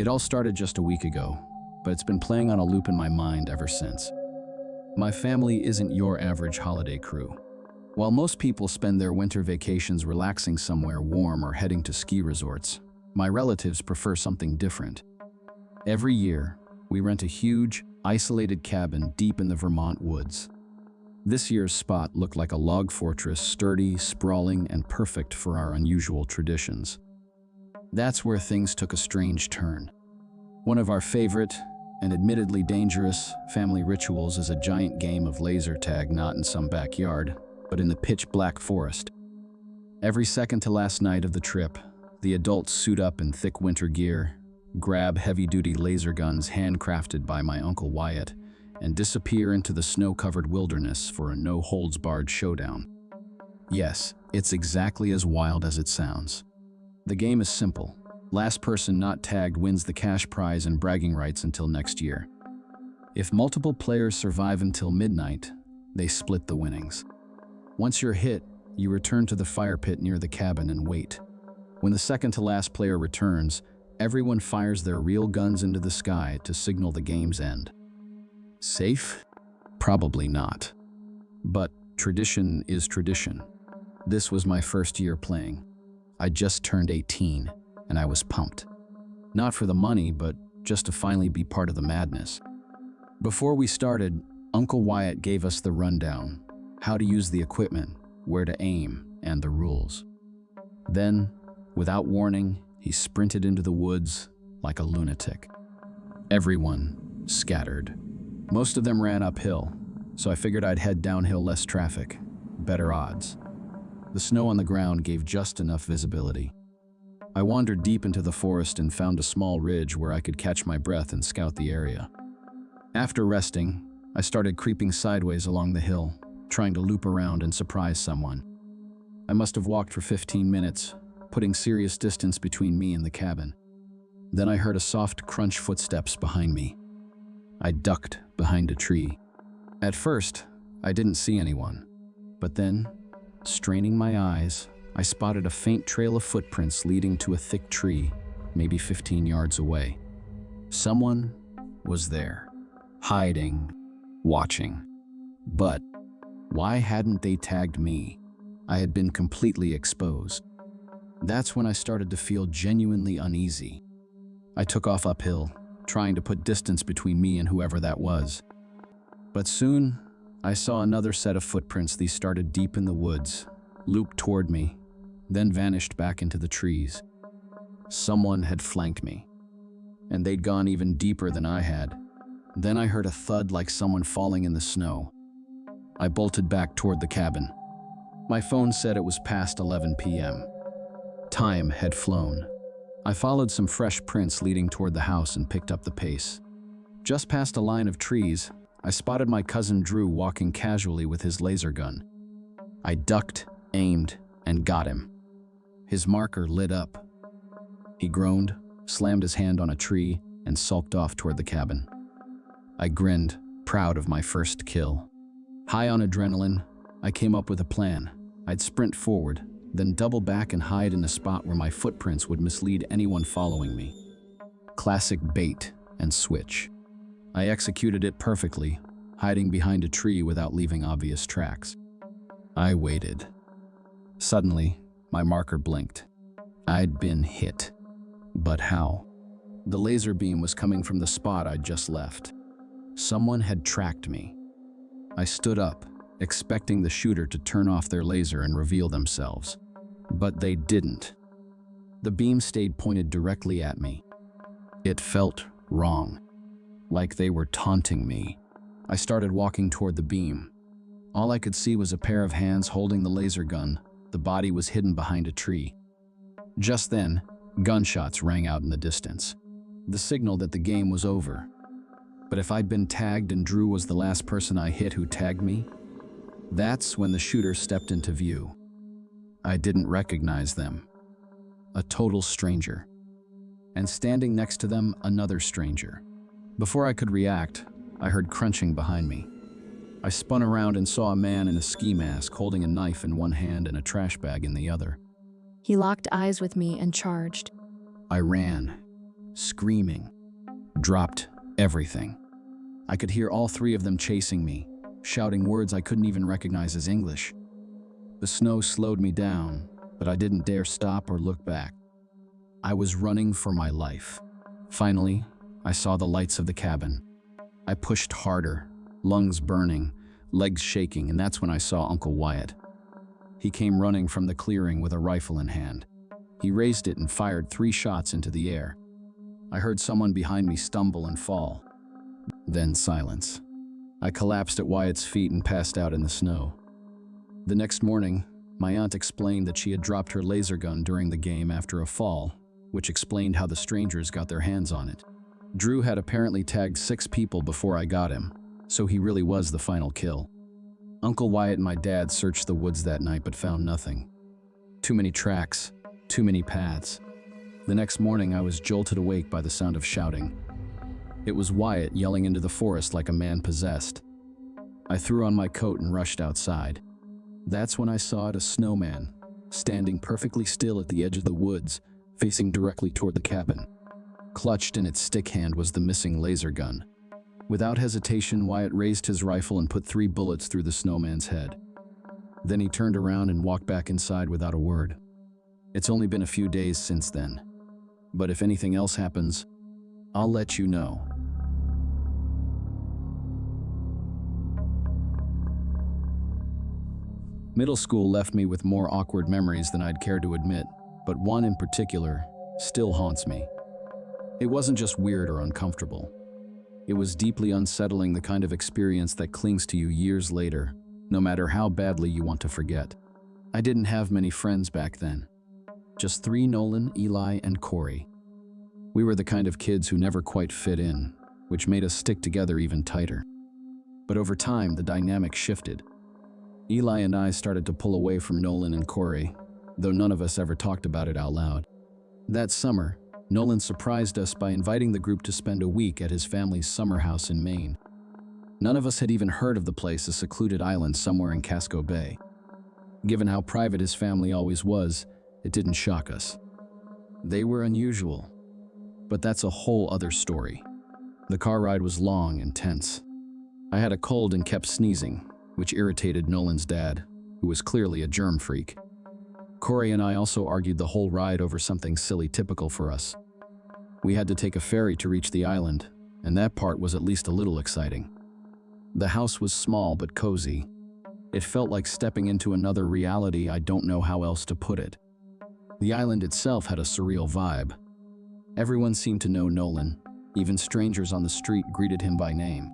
It all started just a week ago, but it's been playing on a loop in my mind ever since. My family isn't your average holiday crew. While most people spend their winter vacations relaxing somewhere warm or heading to ski resorts, my relatives prefer something different. Every year, we rent a huge, isolated cabin deep in the Vermont woods. This year's spot looked like a log fortress, sturdy, sprawling, and perfect for our unusual traditions. That's where things took a strange turn. One of our favorite, and admittedly dangerous, family rituals is a giant game of laser tag, not in some backyard, but in the pitch-black forest. Every second to last night of the trip, the adults suit up in thick winter gear, grab heavy-duty laser guns handcrafted by my Uncle Wyatt, and disappear into the snow-covered wilderness for a no-holds-barred showdown. Yes, it's exactly as wild as it sounds. The game is simple. Last person not tagged wins the cash prize and bragging rights until next year. If multiple players survive until midnight, they split the winnings. Once you're hit, you return to the fire pit near the cabin and wait. When the second-to-last player returns, everyone fires their real guns into the sky to signal the game's end. Safe? Probably not. But tradition is tradition. This was my first year playing. I just turned 18, and I was pumped. Not for the money, but just to finally be part of the madness. Before we started, Uncle Wyatt gave us the rundown: how to use the equipment, where to aim, and the rules. Then, without warning, he sprinted into the woods like a lunatic. Everyone scattered. Most of them ran uphill, so I figured I'd head downhill, less traffic, better odds. The snow on the ground gave just enough visibility. I wandered deep into the forest and found a small ridge where I could catch my breath and scout the area. After resting, I started creeping sideways along the hill, trying to loop around and surprise someone. I must have walked for 15 minutes, putting serious distance between me and the cabin. Then I heard a soft crunch footsteps behind me. I ducked behind a tree. At first, I didn't see anyone, but then, straining my eyes, I spotted a faint trail of footprints leading to a thick tree, maybe 15 yards away. Someone was there, hiding, watching. But why hadn't they tagged me? I had been completely exposed. That's when I started to feel genuinely uneasy. I took off uphill, trying to put distance between me and whoever that was. But soon, I saw another set of footprints. These started deep in the woods, looped toward me, then vanished back into the trees. Someone had flanked me, and they'd gone even deeper than I had. Then I heard a thud like someone falling in the snow. I bolted back toward the cabin. My phone said it was past 11 p.m. Time had flown. I followed some fresh prints leading toward the house and picked up the pace. Just past a line of trees, I spotted my cousin Drew walking casually with his laser gun. I ducked, aimed, and got him. His marker lit up. He groaned, slammed his hand on a tree, and sulked off toward the cabin. I grinned, proud of my first kill. High on adrenaline, I came up with a plan. I'd sprint forward, then double back and hide in a spot where my footprints would mislead anyone following me. Classic bait and switch. I executed it perfectly, hiding behind a tree without leaving obvious tracks. I waited. Suddenly, my marker blinked. I'd been hit. But how? The laser beam was coming from the spot I'd just left. Someone had tracked me. I stood up, expecting the shooter to turn off their laser and reveal themselves. But they didn't. The beam stayed pointed directly at me. It felt wrong, like they were taunting me. I started walking toward the beam. All I could see was a pair of hands holding the laser gun. The body was hidden behind a tree. Just then, gunshots rang out in the distance. The signal that the game was over. But if I'd been tagged and Drew was the last person I hit who tagged me, that's when the shooter stepped into view. I didn't recognize them. A total stranger. And standing next to them, another stranger. Before I could react, I heard crunching behind me. I spun around and saw a man in a ski mask holding a knife in one hand and a trash bag in the other. He locked eyes with me and charged. I ran, screaming, dropped everything. I could hear all three of them chasing me, shouting words I couldn't even recognize as English. The snow slowed me down, but I didn't dare stop or look back. I was running for my life. Finally, I saw the lights of the cabin. I pushed harder, lungs burning, legs shaking, and that's when I saw Uncle Wyatt. He came running from the clearing with a rifle in hand. He raised it and fired 3 shots into the air. I heard someone behind me stumble and fall. Then silence. I collapsed at Wyatt's feet and passed out in the snow. The next morning, my aunt explained that she had dropped her laser gun during the game after a fall, which explained how the strangers got their hands on it. Drew had apparently tagged 6 people before I got him, so he really was the final kill. Uncle Wyatt and my dad searched the woods that night but found nothing. Too many tracks, too many paths. The next morning I was jolted awake by the sound of shouting. It was Wyatt yelling into the forest like a man possessed. I threw on my coat and rushed outside. That's when I saw it, a snowman, standing perfectly still at the edge of the woods, facing directly toward the cabin. Clutched in its stick hand was the missing laser gun. Without hesitation, Wyatt raised his rifle and put 3 bullets through the snowman's head. Then he turned around and walked back inside without a word. It's only been a few days since then. But if anything else happens, I'll let you know. Middle school left me with more awkward memories than I'd care to admit, but one in particular still haunts me. It wasn't just weird or uncomfortable. It was deeply unsettling, the kind of experience that clings to you years later, no matter how badly you want to forget. I didn't have many friends back then. Just 3: Nolan, Eli, and Corey. We were the kind of kids who never quite fit in, which made us stick together even tighter. But over time, the dynamic shifted. Eli and I started to pull away from Nolan and Corey, though none of us ever talked about it out loud. That summer, Nolan surprised us by inviting the group to spend a week at his family's summer house in Maine. None of us had even heard of the place, a secluded island somewhere in Casco Bay. Given how private his family always was, it didn't shock us. They were unusual, but that's a whole other story. The car ride was long and tense. I had a cold and kept sneezing, which irritated Nolan's dad, who was clearly a germ freak. Corey and I also argued the whole ride over something silly typical for us. We had to take a ferry to reach the island, and that part was at least a little exciting. The house was small but cozy. It felt like stepping into another reality. I don't know how else to put it. The island itself had a surreal vibe. Everyone seemed to know Nolan. Even strangers on the street greeted him by name.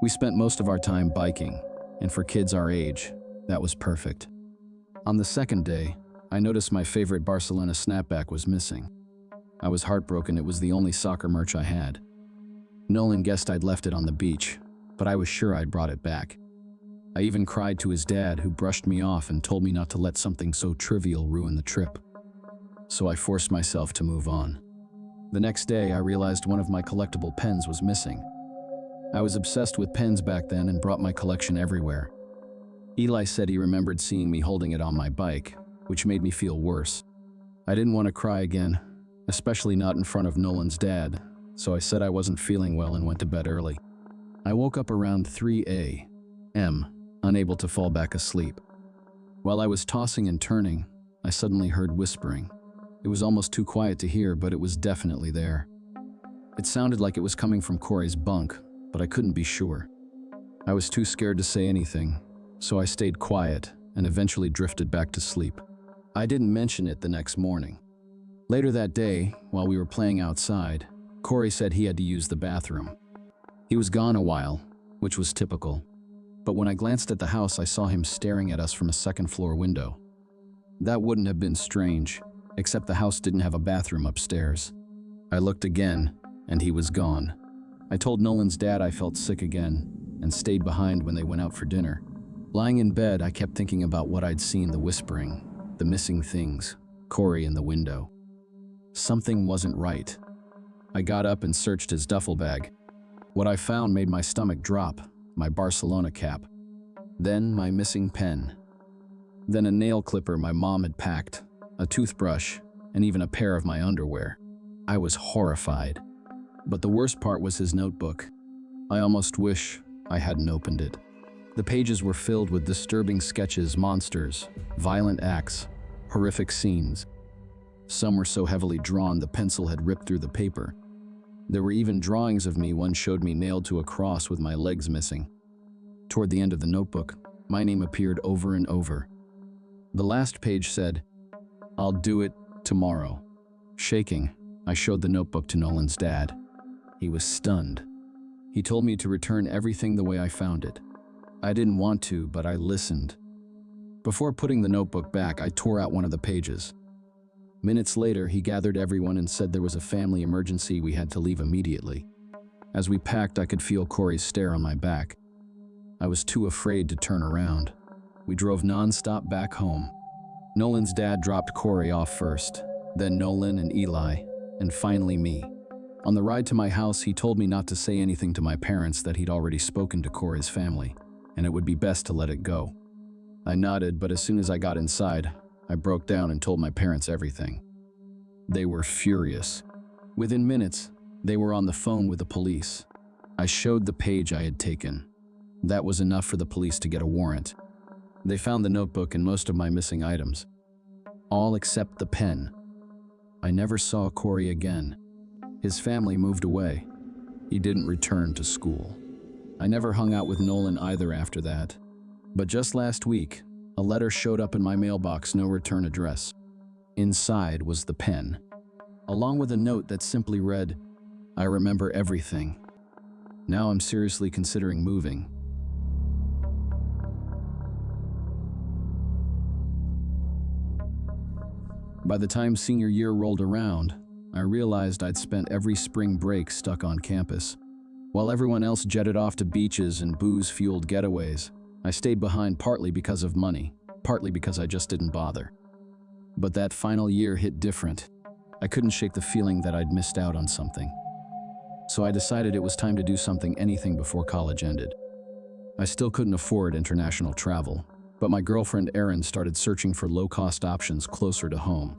We spent most of our time biking, and for kids our age, that was perfect. On the second day, I noticed my favorite Barcelona snapback was missing. I was heartbroken. It was the only soccer merch I had. Nolan guessed I'd left it on the beach, but I was sure I'd brought it back. I even cried to his dad, who brushed me off and told me not to let something so trivial ruin the trip. So I forced myself to move on. The next day, I realized one of my collectible pens was missing. I was obsessed with pens back then and brought my collection everywhere. Eli said he remembered seeing me holding it on my bike, which made me feel worse. I didn't want to cry again, especially not in front of Nolan's dad, so I said I wasn't feeling well and went to bed early. I woke up around 3 a.m., unable to fall back asleep. While I was tossing and turning, I suddenly heard whispering. It was almost too quiet to hear, but it was definitely there. It sounded like it was coming from Corey's bunk, but I couldn't be sure. I was too scared to say anything, so I stayed quiet and eventually drifted back to sleep. I didn't mention it the next morning. Later that day, while we were playing outside, Corey said he had to use the bathroom. He was gone a while, which was typical, but when I glanced at the house, I saw him staring at us from a second-floor window. That wouldn't have been strange, except the house didn't have a bathroom upstairs. I looked again, and he was gone. I told Nolan's dad I felt sick again, and stayed behind when they went out for dinner. Lying in bed, I kept thinking about what I'd seen, the whispering, the missing things, Corey in the window. Something wasn't right. I got up and searched his duffel bag. What I found made my stomach drop: my Barcelona cap. Then my missing pen. Then a nail clipper my mom had packed, a toothbrush, and even a pair of my underwear. I was horrified. But the worst part was his notebook. I almost wish I hadn't opened it. The pages were filled with disturbing sketches, monsters, violent acts, horrific scenes. Some were so heavily drawn the pencil had ripped through the paper. There were even drawings of me. One showed me nailed to a cross with my legs missing. Toward the end of the notebook, my name appeared over and over. The last page said, "I'll do it tomorrow." Shaking, I showed the notebook to Nolan's dad. He was stunned. He told me to return everything the way I found it. I didn't want to, but I listened. Before putting the notebook back, I tore out one of the pages. Minutes later, he gathered everyone and said there was a family emergency. We had to leave immediately. As we packed, I could feel Corey's stare on my back. I was too afraid to turn around. We drove nonstop back home. Nolan's dad dropped Corey off first, then Nolan and Eli, and finally me. On the ride to my house, he told me not to say anything to my parents, that he'd already spoken to Corey's family, and it would be best to let it go. I nodded, but as soon as I got inside, I broke down and told my parents everything. They were furious. Within minutes, they were on the phone with the police. I showed the page I had taken. That was enough for the police to get a warrant. They found the notebook and most of my missing items, all except the pen. I never saw Corey again. His family moved away. He didn't return to school. I never hung out with Nolan either after that. But just last week, a letter showed up in my mailbox, no return address. Inside was the pen, along with a note that simply read, "I remember everything. Now I'm seriously considering moving." By the time senior year rolled around, I realized I'd spent every spring break stuck on campus. While everyone else jetted off to beaches and booze-fueled getaways, I stayed behind, partly because of money, partly because I just didn't bother. But that final year hit different. I couldn't shake the feeling that I'd missed out on something. So I decided it was time to do something, anything, before college ended. I still couldn't afford international travel, but my girlfriend Erin started searching for low-cost options closer to home.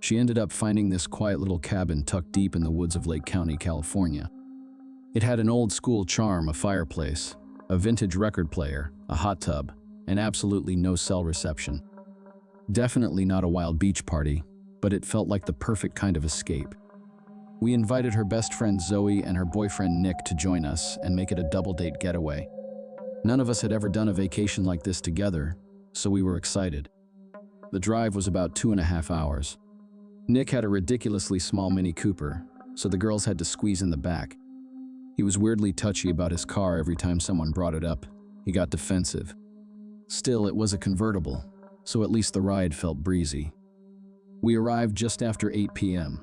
She ended up finding this quiet little cabin tucked deep in the woods of Lake County, California. It had an old-school charm, a fireplace, a vintage record player, a hot tub, and absolutely no cell reception. Definitely not a wild beach party, but it felt like the perfect kind of escape. We invited her best friend Zoe and her boyfriend Nick to join us and make it a double-date getaway. None of us had ever done a vacation like this together, so we were excited. The drive was about 2.5 hours. Nick had a ridiculously small Mini Cooper, so the girls had to squeeze in the back. He was weirdly touchy about his car. Every time someone brought it up, he got defensive. Still, it was a convertible, so at least the ride felt breezy. We arrived just after 8 p.m.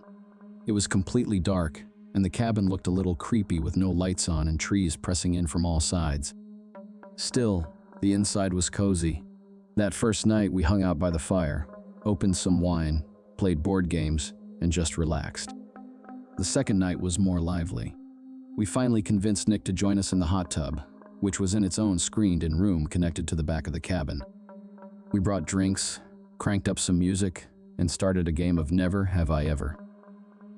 It was completely dark, and the cabin looked a little creepy with no lights on and trees pressing in from all sides. Still, the inside was cozy. That first night, we hung out by the fire, opened some wine, played board games, and just relaxed. The second night was more lively. We finally convinced Nick to join us in the hot tub, which was in its own screened-in room connected to the back of the cabin. We brought drinks, cranked up some music, and started a game of Never Have I Ever.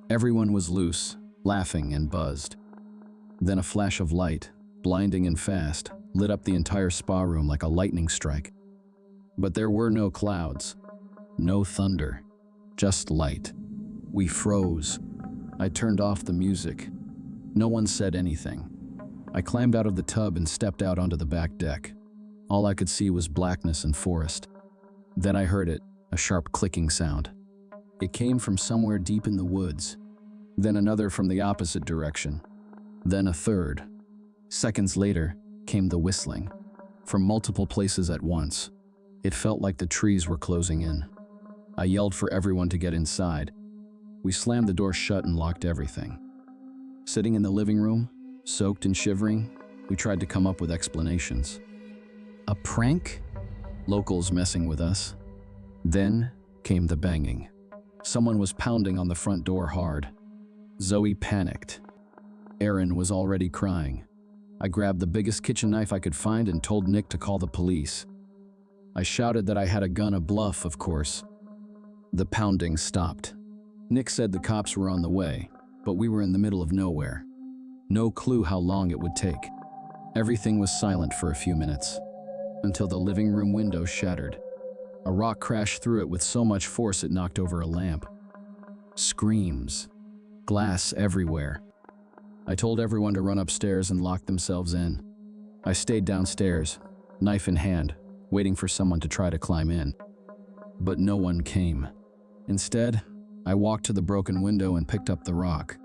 Everyone was loose, laughing and buzzed. Then a flash of light, blinding and fast, lit up the entire spa room like a lightning strike. But there were no clouds, no thunder, just light. We froze. I turned off the music. No one said anything. I climbed out of the tub and stepped out onto the back deck. All I could see was blackness and forest. Then I heard it, a sharp clicking sound. It came from somewhere deep in the woods. Then another from the opposite direction. Then a third. Seconds later came the whistling, from multiple places at once. It felt like the trees were closing in. I yelled for everyone to get inside. We slammed the door shut and locked everything. Sitting in the living room, soaked and shivering, we tried to come up with explanations. A prank? Locals messing with us? Then came the banging. Someone was pounding on the front door hard. Zoe panicked. Erin was already crying. I grabbed the biggest kitchen knife I could find and told Nick to call the police. I shouted that I had a gun, a bluff, of course. The pounding stopped. Nick said the cops were on the way, but we were in the middle of nowhere. No clue how long it would take. Everything was silent for a few minutes, until the living room window shattered. A rock crashed through it with so much force it knocked over a lamp. Screams. Glass everywhere. I told everyone to run upstairs and lock themselves in. I stayed downstairs, knife in hand, waiting for someone to try to climb in. But no one came. Instead, I walked to the broken window and picked up the rock.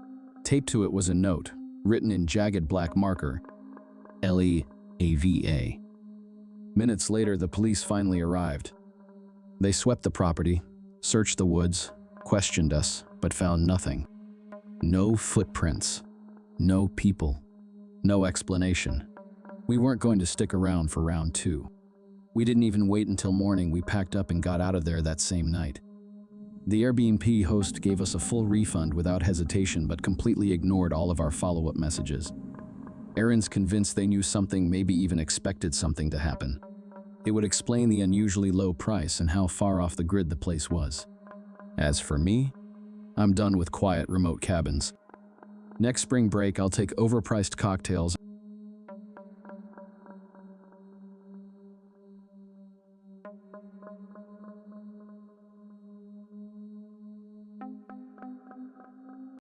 Taped to it was a note, written in jagged black marker, L-E-A-V-A. Minutes later, the police finally arrived. They swept the property, searched the woods, questioned us, but found nothing. No footprints. No people. No explanation. We weren't going to stick around for round 2. We didn't even wait until morning. We packed up and got out of there that same night. The Airbnb host gave us a full refund without hesitation, but completely ignored all of our follow-up messages. Aaron's convinced they knew something, maybe even expected something to happen. It would explain the unusually low price and how far off the grid the place was. As for me, I'm done with quiet remote cabins. Next spring break, I'll take overpriced cocktails